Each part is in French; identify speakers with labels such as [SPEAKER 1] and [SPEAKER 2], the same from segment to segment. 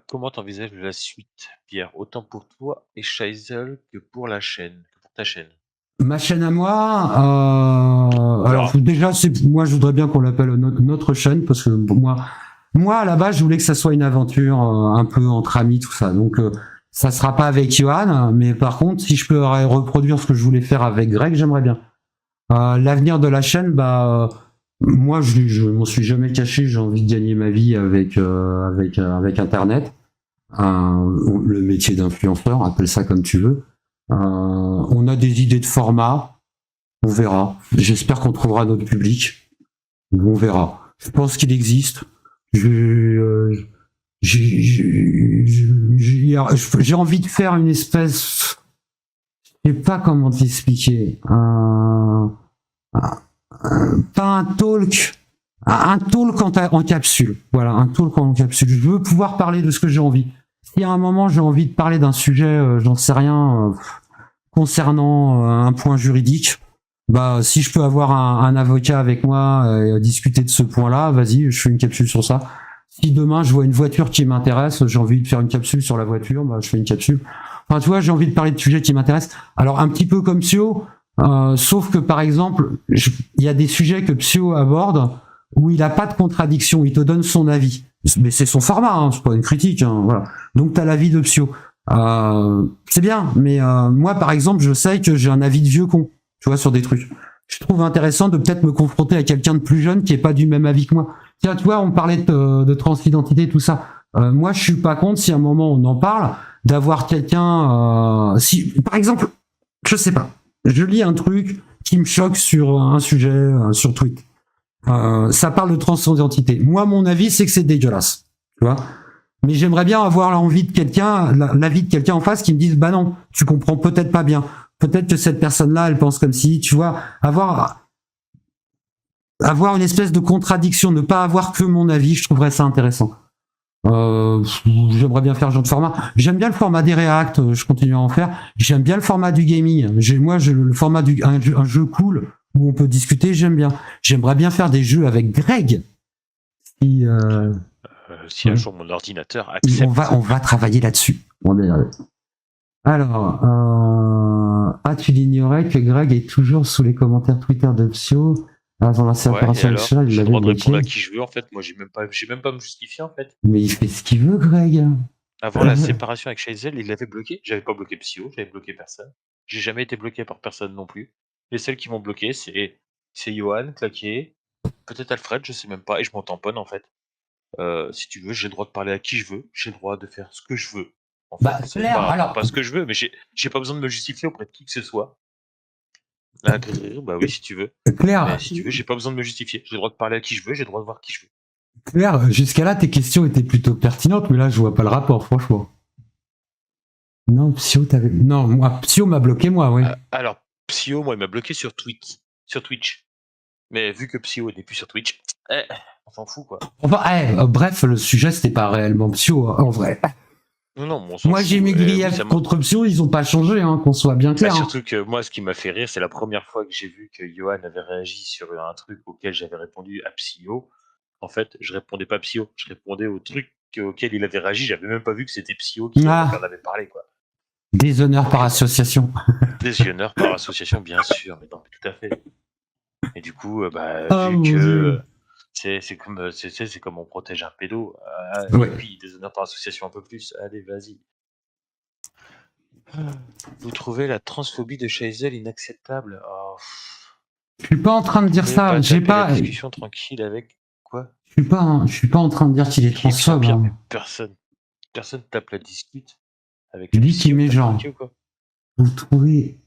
[SPEAKER 1] Comment t'envisages la suite, Pierre? Autant pour toi et Shaisel que pour la chaîne, que pour ta chaîne?
[SPEAKER 2] Ma chaîne à moi,
[SPEAKER 1] On
[SPEAKER 2] alors
[SPEAKER 1] verra.
[SPEAKER 2] déjà, moi je voudrais bien qu'on l'appelle notre chaîne parce que moi à la base je voulais que ça soit une aventure un peu entre amis tout ça. Donc ça sera pas avec Johan, mais par contre si je peux reproduire ce que je voulais faire avec Greg, j'aimerais bien. L'avenir de la chaîne, moi je m'en suis jamais caché, j'ai envie de gagner ma vie avec Internet. Le métier d'influenceur, appelle ça comme tu veux. On a des idées de format, on verra. J'espère qu'on trouvera notre public, on verra. Je pense qu'il existe. J'ai envie de faire une espèce, je sais pas comment t'expliquer, pas un talk, un talk en capsule. Voilà, un talk en capsule. Je veux pouvoir parler de ce que j'ai envie. Si à un moment j'ai envie de parler d'un sujet, j'en sais rien, concernant un point juridique, si je peux avoir un avocat avec moi et discuter de ce point-là, vas-y, je fais une capsule sur ça. Si demain je vois une voiture qui m'intéresse, j'ai envie de faire une capsule sur la voiture, je fais une capsule. Enfin, tu vois, j'ai envie de parler de sujets qui m'intéressent. Alors un petit peu comme Psio, sauf que par exemple, il y a des sujets que Psio aborde où il a pas de contradiction, il te donne son avis. Mais c'est son format, hein, c'est pas une critique. Hein, voilà. Donc t'as l'avis de Psio. C'est bien, mais moi par exemple, je sais que j'ai un avis de vieux con, tu vois, sur des trucs. Je trouve intéressant de peut-être me confronter à quelqu'un de plus jeune qui est pas du même avis que moi. Tiens, tu vois, on parlait de transidentité, tout ça. Moi, je suis pas contre si à un moment on en parle, d'avoir quelqu'un. Si, par exemple, je sais pas, je lis un truc qui me choque sur un sujet sur Twitter. Ça parle de transidentité. Moi, mon avis, c'est que c'est dégueulasse, tu vois. Mais j'aimerais bien avoir l'envie de quelqu'un, l'avis de quelqu'un en face qui me dise, bah non, tu comprends peut-être pas bien. Peut-être que cette personne-là, elle pense comme si, tu vois, avoir une espèce de contradiction, ne pas avoir que mon avis, je trouverais ça intéressant. J'aimerais bien faire ce genre de format. J'aime bien le format des React, je continue à en faire. J'aime bien le format du gaming. Le format un jeu cool où on peut discuter, j'aime bien. J'aimerais bien faire des jeux avec Greg.
[SPEAKER 1] Si un jour mon ordinateur accepte.
[SPEAKER 2] On va travailler là-dessus. Alors, tu l'ignorais que Greg est toujours sous les commentaires Twitter de Psio. Dans la séparation avec Charles,
[SPEAKER 1] j'ai le droit de répondre à qui je veux en fait. Moi, j'ai même pas à me justifier en fait.
[SPEAKER 2] Mais il fait ce qu'il veut, Greg.
[SPEAKER 1] Avant la séparation avec Shaisel, il l'avait bloqué. J'avais pas bloqué Psyo, j'avais bloqué personne. J'ai jamais été bloqué par personne non plus. Les seuls qui m'ont bloqué, c'est Johan, Claquet, peut-être Alfred, je sais même pas, et je m'en tamponne en fait. Si tu veux, j'ai le droit de parler à qui je veux, j'ai le droit de faire ce que je veux. En fait, c'est pas ce que je veux, mais j'ai pas besoin de me justifier auprès de qui que ce soit. Bah oui, si tu veux.
[SPEAKER 2] Claire,
[SPEAKER 1] mais si tu veux, j'ai pas besoin de me justifier. J'ai le droit de parler à qui je veux, j'ai le droit de voir qui je veux.
[SPEAKER 2] Claire, jusqu'à là, tes questions étaient plutôt pertinentes, mais là, je vois pas le rapport, franchement. Non, Psio, non, moi, Psio m'a bloqué, moi, oui.
[SPEAKER 1] Alors, Psio, moi, il m'a bloqué sur Twitch. Mais vu que Psio n'est plus sur Twitch, on s'en fout, quoi.
[SPEAKER 2] Enfin, bref, le sujet, c'était pas réellement Psio, en vrai.
[SPEAKER 1] Non,
[SPEAKER 2] moi, j'ai mes griefs contre Psio, ils ont pas changé, hein, qu'on soit bien clair.
[SPEAKER 1] Surtout que moi, ce qui m'a fait rire, c'est la première fois que j'ai vu que Johan avait réagi sur un truc auquel j'avais répondu à Psio. En fait, je répondais pas à Psio, je répondais au truc auquel il avait réagi. J'avais même pas vu que c'était Psio qui en avait parlé, quoi.
[SPEAKER 2] Déshonneur par association.
[SPEAKER 1] Déshonneur par association, bien sûr, mais non, mais tout à fait. Et du coup, vu que c'est comme on protège un pédo, et puis déshonneur par association un peu plus. Allez, vas-y. Vous trouvez la transphobie de Shaisel inacceptable?
[SPEAKER 2] Je suis pas en train de dire ça. J'ai pas
[SPEAKER 1] la discussion tranquille avec quoi?
[SPEAKER 2] Je suis pas en train de dire qu'il est transphobe.
[SPEAKER 1] Hein. Personne tape la discute avec
[SPEAKER 2] lui qui met genre. Vous trouvez.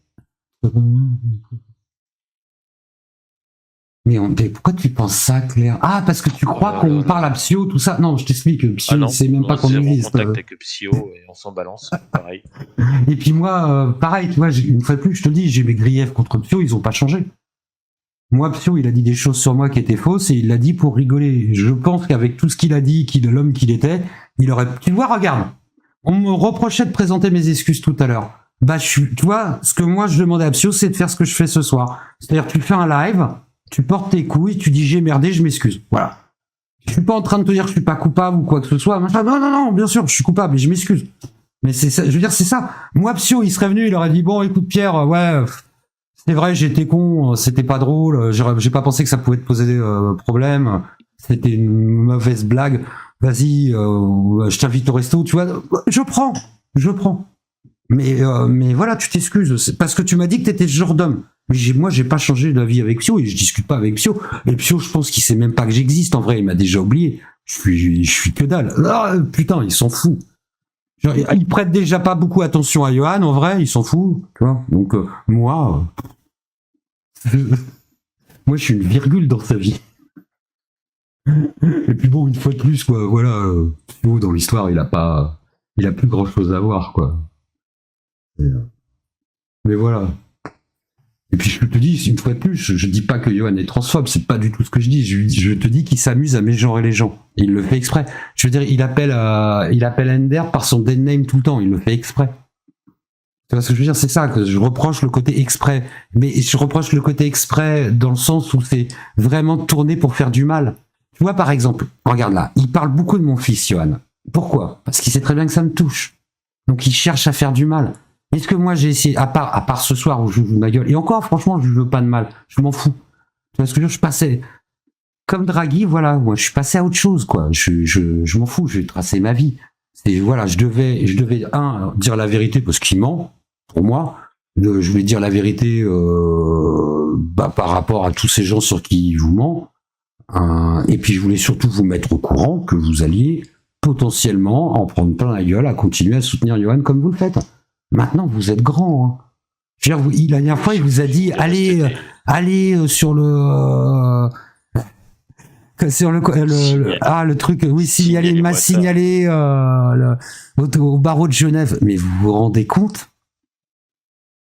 [SPEAKER 2] Mais pourquoi tu penses ça, Claire? Ah, parce que tu crois qu'on parle à Psio, tout ça? Non, je t'explique. Psio, c'est même pas qu'on existe.
[SPEAKER 1] On contact avec Psio et on s'en balance, pareil.
[SPEAKER 2] Et puis moi, pareil, tu vois, une fois de plus, je te dis, j'ai mes griefs contre Psio, ils ont pas changé. Moi, Psio, il a dit des choses sur moi qui étaient fausses et il l'a dit pour rigoler. Je pense qu'avec tout ce qu'il a dit, l'homme qu'il était, il aurait... Tu vois, regarde, on me reprochait de présenter mes excuses tout à l'heure. Tu vois, ce que moi je demandais à Psio, c'est de faire ce que je fais ce soir. C'est-à-dire, tu fais un live, tu portes tes couilles, tu dis j'ai merdé, je m'excuse. Voilà. Je suis pas en train de te dire que je suis pas coupable ou quoi que ce soit. Machin. Non, non, non, bien sûr, je suis coupable et je m'excuse. Mais c'est ça, je veux dire, c'est ça. Moi, Psyo, il serait venu, il aurait dit, bon, écoute, Pierre, ouais, c'est vrai, j'étais con, c'était pas drôle, j'ai pas pensé que ça pouvait te poser problème, c'était une mauvaise blague, vas-y, je t'invite au resto, tu vois, je prends. Mais voilà, tu t'excuses, c'est parce que tu m'as dit que t'étais ce genre d'homme. Mais moi, j'ai pas changé d'avis avec Pio et je discute pas avec Pio. Et Pio, je pense qu'il sait même pas que j'existe. En vrai, il m'a déjà oublié. Je suis que dalle. Ah, putain, il s'en fout. Genre, il prête déjà pas beaucoup attention à Johan. En vrai, il s'en fout. Tu vois. Donc moi, moi, je suis une virgule dans sa vie. Et puis bon, une fois de plus, quoi. Voilà, Pio dans l'histoire, il a plus grand chose à voir, quoi. Mais voilà. Et puis je te dis, une fois de plus, je dis pas que Johan est transphobe, c'est pas du tout ce que je dis. Je te dis qu'il s'amuse à mégenrer les gens. Et il le fait exprès. Je veux dire, il appelle Ender par son dead name tout le temps. Il le fait exprès. Tu vois ce que je veux dire? C'est ça que je reproche le côté exprès. Mais je reproche le côté exprès dans le sens où c'est vraiment tourné pour faire du mal. Tu vois, par exemple, regarde là, il parle beaucoup de mon fils, Johan. Pourquoi? Parce qu'il sait très bien que ça me touche. Donc il cherche à faire du mal. Est-ce que moi j'ai essayé, à part ce soir où je joue ma gueule, et encore franchement je veux pas de mal, je m'en fous. Tu vois ce que je veux dire, je passais, comme Draghi, voilà, moi je suis passé à autre chose, quoi. Je m'en fous, je vais tracer ma vie. C'est, voilà, je devais, dire la vérité parce qu'il ment, pour moi. Je vais dire la vérité par rapport à tous ces gens sur qui il vous ment. Et puis je voulais surtout vous mettre au courant que vous alliez potentiellement en prendre plein la gueule à continuer à soutenir Johan comme vous le faites. Maintenant, vous êtes grand. Hein. Je veux dire, la dernière fois, il vous a dit allez sur le le truc, oui, signaler au barreau de Genève. Mais vous vous rendez compte?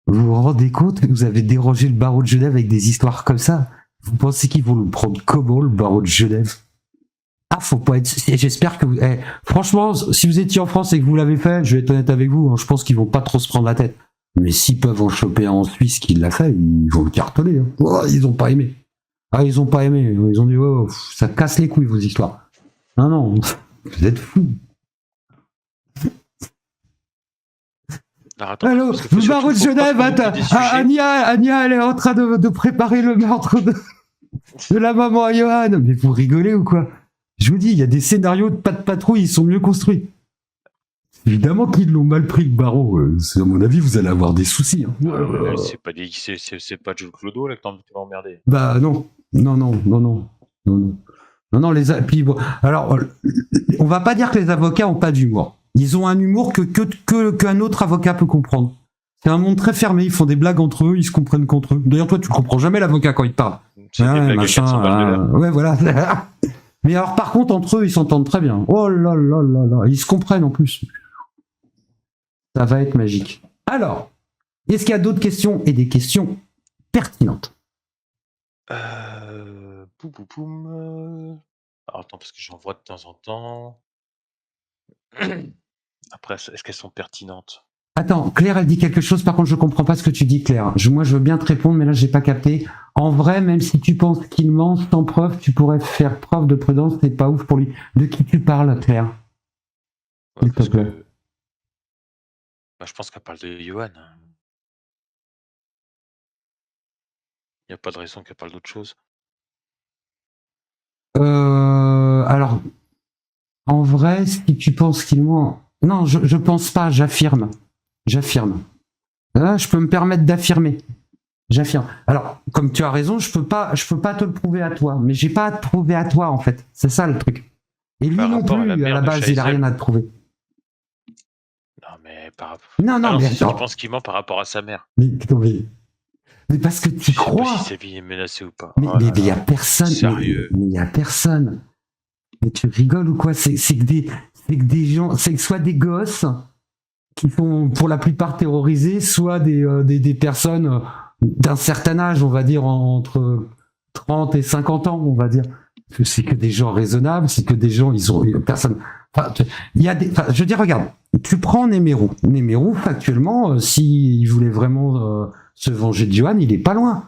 [SPEAKER 2] Vous avez dérangé le barreau de Genève avec des histoires comme ça? Vous pensez qu'ils vont le prendre comment, le barreau de Genève? Ah, faut pas être. J'espère que vous. Franchement, si vous étiez en France et que vous l'avez fait, je vais être honnête avec vous, hein, je pense qu'ils vont pas trop se prendre la tête. Mais s'ils peuvent en choper un en Suisse qui l'a fait, ils vont le cartonner. Hein. Oh, ils ont pas aimé. Ah, ils ont pas aimé. Ils ont dit, oh, ça casse les couilles vos histoires. Non, non, vous êtes fous. Alors, le barreau de Genève, Ania, elle est en train de préparer le meurtre de la maman à Johan. Mais vous rigolez ou quoi? Je vous dis, il y a des scénarios de pas de patrouille, ils sont mieux construits. Évidemment qu'ils l'ont mal pris, le barreau. À mon avis, vous allez avoir des soucis. Hein.
[SPEAKER 1] C'est pas Jules Clodo là que tu vas emmerder.
[SPEAKER 2] Bah non, puis bon, alors, on va pas dire que les avocats ont pas d'humour. Ils ont un humour qu'un autre avocat peut comprendre. C'est un monde très fermé, ils font des blagues entre eux, ils se comprennent qu'entre eux. D'ailleurs, toi, tu comprends jamais l'avocat quand il te parle.
[SPEAKER 1] C'est des blagues machin,
[SPEAKER 2] ouais, voilà. Mais alors, par contre, entre eux, ils s'entendent très bien. Oh là là là là, ils se comprennent en plus. Ça va être magique. Alors, est-ce qu'il y a d'autres questions et des questions pertinentes?
[SPEAKER 1] Alors, attends, parce que j'en vois de temps en temps. Après, est-ce qu'elles sont pertinentes?
[SPEAKER 2] Attends, Claire, elle dit quelque chose, par contre, je comprends pas ce que tu dis, Claire. Moi, je veux bien te répondre, mais là, j'ai pas capté. En vrai, même si tu penses qu'il ment sans preuve, tu pourrais faire preuve de prudence, c'est pas ouf pour lui. De qui tu parles, Claire?
[SPEAKER 1] Ouais, parce que... je pense qu'elle parle de Johan. Il n'y a pas de raison qu'elle parle d'autre chose.
[SPEAKER 2] Alors, en vrai, si tu penses qu'il ment... Non, je pense pas, j'affirme. Là, je peux me permettre d'affirmer. J'affirme. Alors, comme tu as raison, je peux pas te le prouver à toi, mais j'ai pas à te prouver à toi, en fait. C'est ça, le truc. Et lui non plus, à la base, il a rien à te prouver.
[SPEAKER 1] Non, mais par rapport...
[SPEAKER 2] Non, mais attends.
[SPEAKER 1] Je pense qu'il ment par rapport à sa mère.
[SPEAKER 2] Mais parce que tu crois...
[SPEAKER 1] Je sais pas si sa vie est menacée ou pas.
[SPEAKER 2] Mais il y a personne...
[SPEAKER 1] Sérieux.
[SPEAKER 2] Mais il y a personne. Mais tu rigoles ou quoi? C'est que des gens... C'est que soit des gosses qui sont pour la plupart terrorisés, soit des personnes d'un certain âge, on va dire entre 30 et 50 ans, on va dire. C'est que des gens raisonnables, c'est que des gens, ils ont personne. Enfin, je veux dire, regarde, tu prends Nemero. Nemero, factuellement, s'il voulait vraiment se venger de Johan, il est pas loin.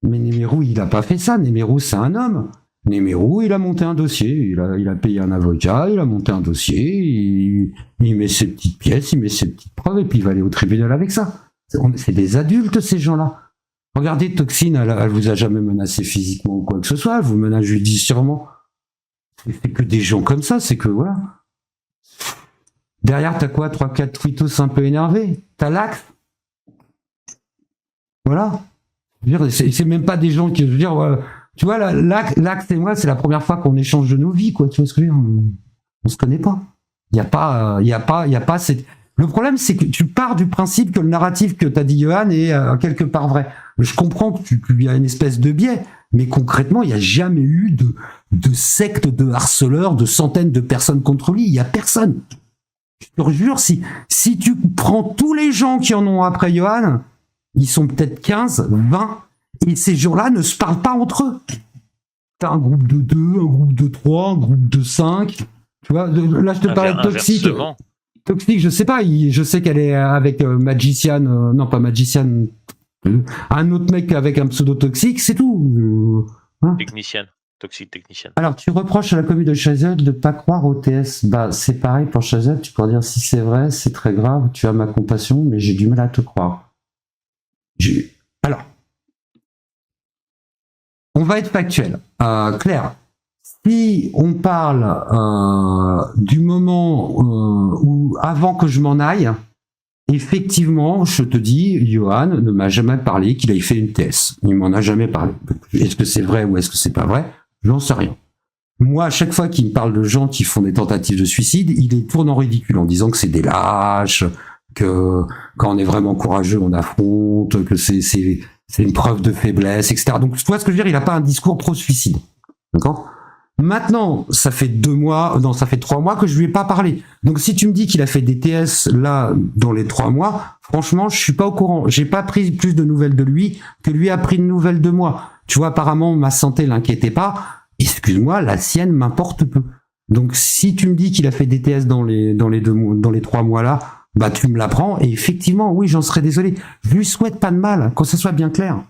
[SPEAKER 2] Mais Nemero, il a pas fait ça. Nemero, c'est un homme. Nemero, il a monté un dossier, il a payé un avocat, il a monté un dossier, il met ses petites pièces, il met ses petites preuves, et puis il va aller au tribunal avec ça. C'est des adultes, ces gens-là. Regardez, Toxine, elle vous a jamais menacé physiquement ou quoi que ce soit, elle vous menace judiciairement. C'est que des gens comme ça, c'est que voilà. Derrière, t'as quoi, 3-4 tweetos un peu énervés? T'as l'axe. Voilà. Je veux dire, c'est même pas des gens qui, je veux dire, tu vois, l'axe et moi, c'est la première fois qu'on échange de nos vies, quoi. Tu vois ce que je veux dire? On se connaît pas. Il y a pas cette. Le problème, c'est que tu pars du principe que le narratif que t'as dit, Johan, est quelque part vrai. Je comprends qu'il y a une espèce de biais, mais concrètement, il n'y a jamais eu de secte de harceleurs, de centaines de personnes contre lui. Il y a personne. Je te jure, si tu prends tous les gens qui en ont après Johan, ils sont peut-être 15, 20, et ces gens-là ne se parlent pas entre eux. T'as un groupe de 2, un groupe de 3, un groupe de 5. Tu vois, là, je te parlais de Toxique. Toxique, je sais pas, je sais qu'elle est avec Magician, non pas Magician, un autre mec avec un pseudo toxique, c'est tout.
[SPEAKER 1] Technicien. Toxic Technician.
[SPEAKER 2] Alors, tu reproches à la commune de Chazelle de pas croire au TS. Bah, c'est pareil pour Chazelle, tu pourrais dire si c'est vrai, c'est très grave, tu as ma compassion, mais j'ai du mal à te croire. Alors, on va être factuel. Claire, si on parle du moment où, avant que je m'en aille, effectivement, je te dis, Johan ne m'a jamais parlé qu'il ait fait une TS. Il m'en a jamais parlé. Est-ce que c'est vrai ou est-ce que c'est pas vrai? J'en sais rien. Moi, à chaque fois qu'il me parle de gens qui font des tentatives de suicide, il les tourne en ridicule en disant que c'est des lâches, que quand on est vraiment courageux, on affronte, que c'est une preuve de faiblesse, etc. Donc, tu vois ce que je veux dire? Il n'a pas un discours pro-suicide. D'accord? Maintenant, ça fait 3 mois que je lui ai pas parlé. Donc, si tu me dis qu'il a fait des TS là dans les 3 mois, franchement, je suis pas au courant. J'ai pas pris plus de nouvelles de lui que lui a pris de nouvelles de moi. Tu vois, apparemment, ma santé l'inquiétait pas. Excuse-moi, la sienne m'importe peu. Donc, si tu me dis qu'il a fait des TS dans les 3 mois là, bah, tu me l'apprends. Et effectivement, oui, j'en serais désolé. Je lui souhaite pas de mal, qu'on ça soit bien clair.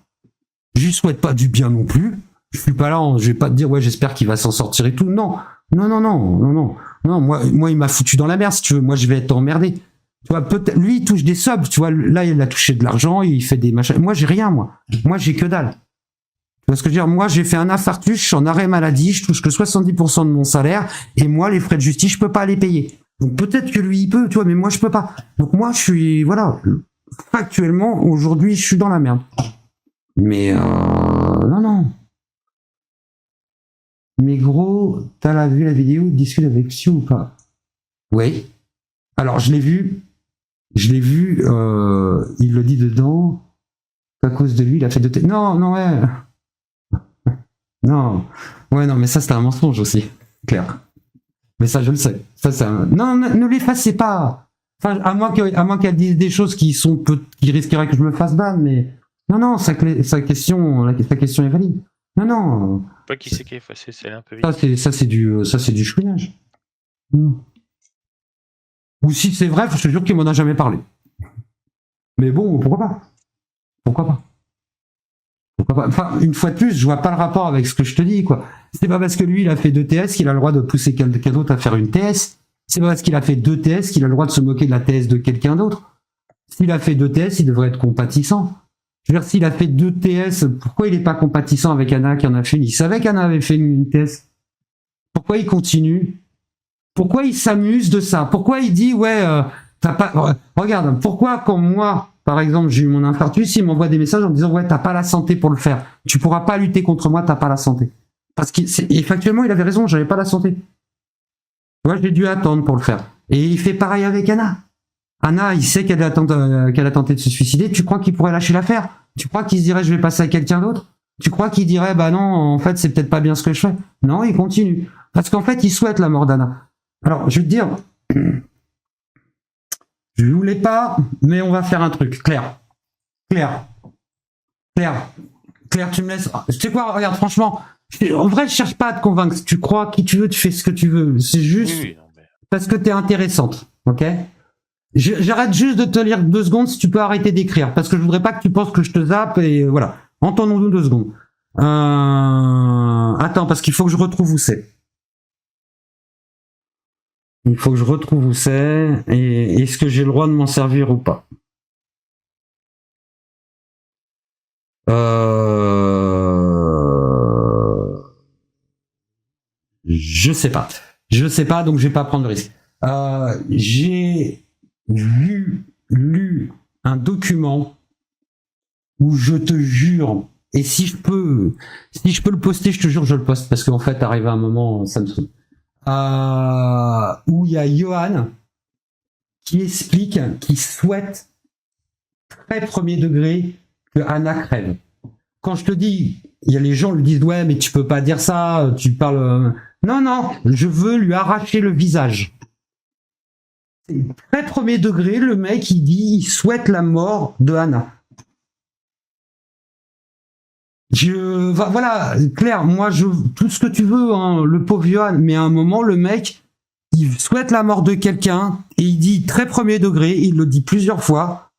[SPEAKER 2] Je lui souhaite pas du bien non plus. Je suis pas là, je vais pas te dire, ouais, j'espère qu'il va s'en sortir et tout. Non. Moi, il m'a foutu dans la merde, si tu veux. Moi, je vais être emmerdé. Tu vois, peut-être, lui, il touche des subs, tu vois. Là, il a touché de l'argent, il fait des machins. Moi, j'ai rien, moi. Moi, j'ai que dalle. Tu vois ce que je veux dire? Moi, j'ai fait un infarctus, je suis en arrêt maladie, je touche que 70% de mon salaire, et moi, les frais de justice, je peux pas les payer. Donc, peut-être que lui, il peut, tu vois, mais moi, je peux pas. Donc, moi, je suis, voilà. Factuellement, aujourd'hui, je suis dans la merde. Mais, non. Mais gros, t'as vu la vidéo, discute avec Xiu ou pas? Oui. Alors, je l'ai vu, il le dit dedans, à cause de lui, il a fait Non, ouais. Non. Ouais, non, mais ça, c'était un mensonge aussi. Clair. Mais ça, je le sais. Non, ne l'effacez pas. Enfin, à moins qu'elle dise des choses qui risqueraient que je me fasse ban, mais. Non, sa question est valide. Non.
[SPEAKER 1] Pas qui c'est qui est effacé, c'est un peu vite.
[SPEAKER 2] Ça, c'est du chouinage. Ou si c'est vrai, je te jure qu'il m'en a jamais parlé. Mais bon, pourquoi pas? Enfin, une fois de plus, je vois pas le rapport avec ce que je te dis, quoi. C'est pas parce que lui, il a fait 2 TS qu'il a le droit de pousser quelqu'un d'autre à faire une TS. C'est pas parce qu'il a fait 2 TS qu'il a le droit de se moquer de la TS de quelqu'un d'autre. S'il a fait 2 TS, il devrait être compatissant. Je veux dire, s'il a fait 2 TS, pourquoi il est pas compatissant avec Anna qui en a fait une? Il savait qu'Anna avait fait une TS. Pourquoi il continue? Pourquoi il s'amuse de ça? Pourquoi il dit, ouais, t'as pas... Regarde, pourquoi quand moi, par exemple, j'ai eu mon infarctus, il m'envoie des messages en me disant, ouais, t'as pas la santé pour le faire. Tu pourras pas lutter contre moi, t'as pas la santé. Parce et factuellement, il avait raison, j'avais pas la santé. Moi, j'ai dû attendre pour le faire. Et il fait pareil avec Anna. Anna, il sait qu'elle a tenté de se suicider. Tu crois qu'il pourrait lâcher l'affaire? Tu crois qu'il se dirait, je vais passer à quelqu'un d'autre? Tu crois qu'il dirait, bah non, en fait, c'est peut-être pas bien ce que je fais? Non, il continue. Parce qu'en fait, il souhaite la mort d'Anna. Alors, je vais te dire, je voulais pas, mais on va faire un truc. Claire, tu me laisses... Tu sais quoi, regarde, franchement, en vrai, je cherche pas à te convaincre. Si tu crois qui tu veux, tu fais ce que tu veux. C'est juste parce que t'es intéressante, ok? J'arrête juste de te lire 2 secondes si tu peux arrêter d'écrire, parce que je voudrais pas que tu penses que je te zappe et voilà. Entendons-nous 2 secondes. Attends, parce qu'il faut que je retrouve où c'est. Il faut que je retrouve où c'est. Et est-ce que j'ai le droit de m'en servir ou pas? Je sais pas. Je sais pas, donc je vais pas prendre le risque. J'ai lu un document où je te jure, et si je peux le poster, je te jure, je le poste, parce qu'en fait, arrivé à un moment, ça me saoule. Où il y a Johan qui explique, qui souhaite très premier degré que Anna crève. Quand je te dis, il y a les gens lui disent ouais, mais tu peux pas dire ça, tu parles. Non, je veux lui arracher le visage. Très premier degré, le mec il dit, il souhaite la mort de Anna. Voilà, Claire, moi je tout ce que tu veux, hein, le pauvre Johan, mais à un moment le mec il souhaite la mort de quelqu'un et il dit très premier degré, il le dit plusieurs fois.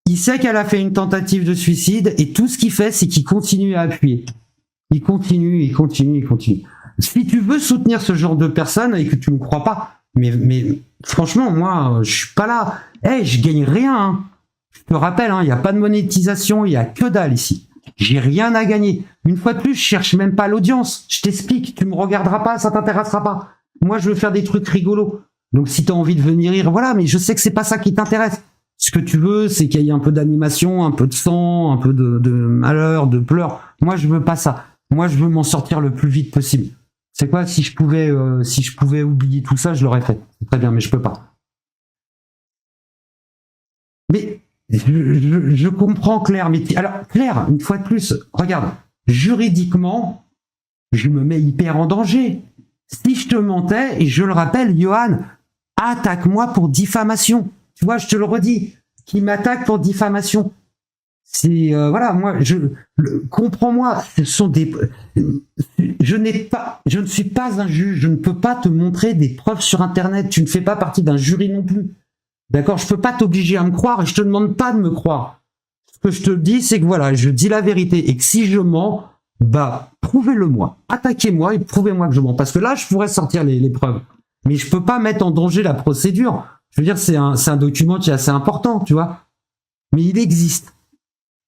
[SPEAKER 2] Il sait qu'elle a fait une tentative de suicide et tout ce qu'il fait, c'est qu'il continue à appuyer. Il continue. Si tu veux soutenir ce genre de personne et que tu me crois pas, mais franchement, moi, je suis pas là. Je gagne rien. Hein. Je te rappelle, il n'y a pas de monétisation, il y a que dalle ici. J'ai rien à gagner. Une fois de plus, je cherche même pas l'audience. Je t'explique, tu me regarderas pas, ça t'intéressera pas. Moi, je veux faire des trucs rigolos. Donc, si tu as envie de venir rire, voilà, mais je sais que c'est pas ça qui t'intéresse. Ce que tu veux, c'est qu'il y ait un peu d'animation, un peu de sang, un peu de malheur, de pleurs. Moi, je veux pas ça. Moi, je veux m'en sortir le plus vite possible. C'est quoi, si je pouvais oublier tout ça, je l'aurais fait. C'est très bien, mais je peux pas. Mais je comprends Claire, mais alors Claire, une fois de plus, regarde, juridiquement, je me mets hyper en danger. Si je te mentais, et je le rappelle, Johan, attaque-moi pour diffamation. Tu vois, je te le redis, qui m'attaque pour diffamation. C'est voilà, moi, comprends-moi. Ce sont des, je ne suis pas un juge. Je ne peux pas te montrer des preuves sur Internet. Tu ne fais pas partie d'un jury non plus. D'accord, je peux pas t'obliger à me croire et je te demande pas de me croire. Ce que je te dis, c'est que voilà, je dis la vérité et que si je mens, bah prouvez-le moi, attaquez-moi et prouvez-moi que je mens. Parce que là, je pourrais sortir les preuves, mais je peux pas mettre en danger la procédure. Je veux dire, c'est un document qui est assez important, tu vois. Mais il existe.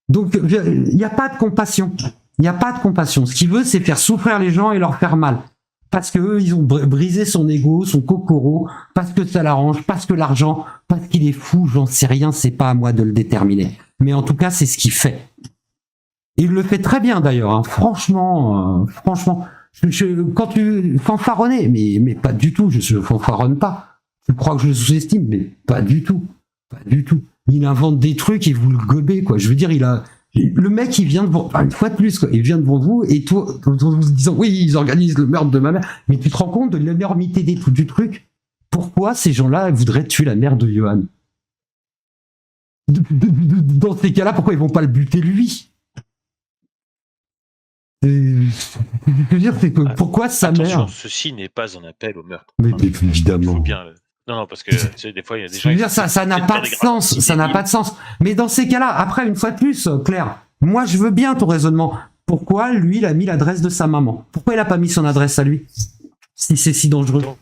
[SPEAKER 2] Donc, il n'y a pas de compassion. Il n'y a pas de compassion. Ce qu'il veut, c'est faire souffrir les gens et leur faire mal. Parce que eux, ils ont brisé son ego, son kokoro, parce que ça l'arrange, parce que l'argent, parce qu'il est fou, j'en sais rien, c'est pas à moi de le déterminer. Mais en tout cas, c'est ce qu'il fait. Et il le fait très bien d'ailleurs, hein. Franchement, quand tu fanfaronnais, mais pas du tout, je fanfaronne pas. Tu crois que je le sous-estime, mais pas du tout. Pas du tout. Il invente des trucs et vous le gobez, quoi. Je veux dire, le mec, il vient devant, une fois de plus, quoi. Il vient devant vous et toi, en vous disant, oui, ils organisent le meurtre de ma mère. Mais tu te rends compte de l'énormité du truc? Pourquoi ces gens-là voudraient tuer la mère de Johan? Dans ces cas-là, pourquoi ils vont pas le buter lui? Je veux dire, c'est que pourquoi sa mère?
[SPEAKER 1] Ceci n'est pas un appel au meurtre.
[SPEAKER 2] Mais évidemment.
[SPEAKER 1] Bien, non, parce que tu sais, des fois, il y a des gens.
[SPEAKER 2] Je veux dire, ça n'a pas de sens. Ça n'a pas de sens. Mais dans ces cas-là, après, une fois de plus, Claire, moi, je veux bien ton raisonnement. Pourquoi lui, il a mis l'adresse de sa maman? Pourquoi il a pas mis son adresse à lui? Si c'est si dangereux.
[SPEAKER 1] Donc,